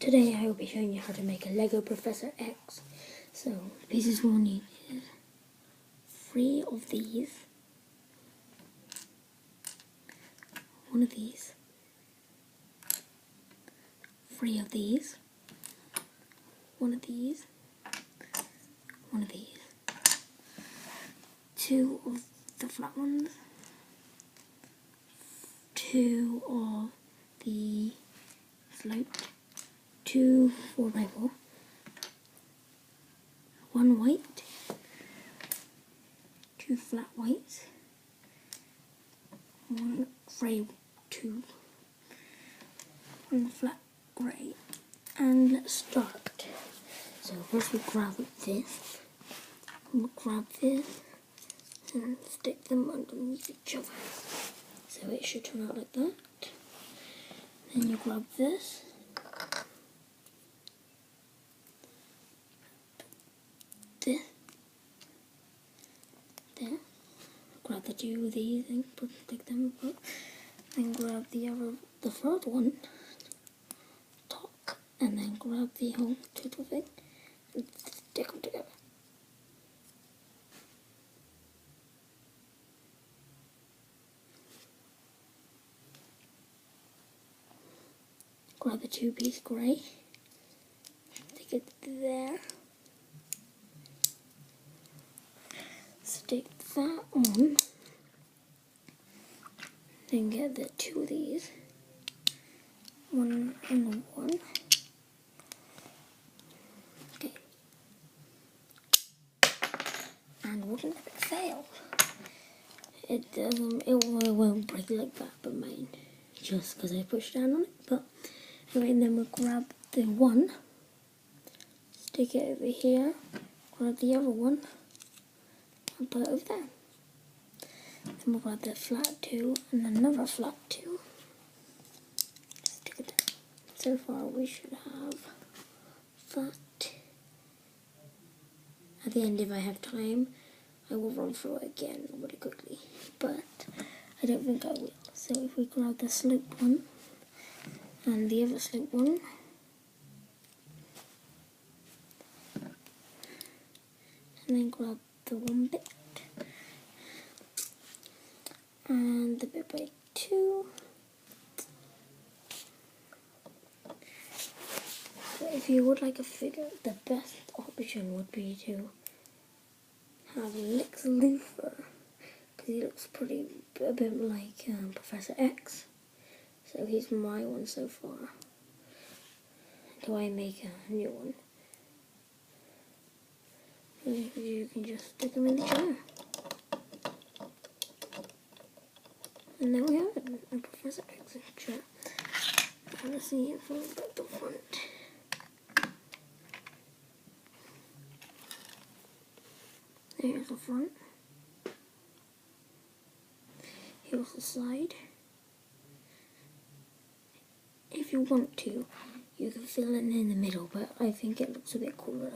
Today I will be showing you how to make a Lego Professor X. So the pieces we'll need is 3 of these, 1 of these, 3 of these, 1 of these, 1 of these, 2 of the flat ones, 2 of the sloped, 2 4x4, 1 white, 2 flat whites, 1 grey, 2, 1 flat grey, and let's start. So first we grab this, we'll grab this and stick them underneath each other. So it should turn out like that. Then you grab this, this, there, grab the 2 of these and stick them up, then grab the third one, top, and then grab the whole total thing and stick them together. Grab the 2-piece grey, stick it there, stick that on, then get the 2 of these, 1 and 1, okay, and wouldn't epic fail. It won't break like that, but mine, just because I pushed down on it, but anyway, then we'll grab the 1, stick it over here, grab the other one, and put it over there. Then we'll grab the flat 2 and another flat 2, stick it there. So far we should have that. At the end, if I have time, I will run through it again really quickly, but I don't think I will. So if we grab the sloped one, and the other sloped one, and then grab the 1 bit, and the bit by 2. But if you would like a figure, the best option would be to have Lex Luthor, because he looks a bit like Professor X. So he's my one so far. Until I make a new one. You can just stick them in the chair. And there we have it, a Professor X chair. Let's see it from the front. Here's the front. Here's the side. If you want to, you can fill it in the middle, but I think it looks a bit cooler.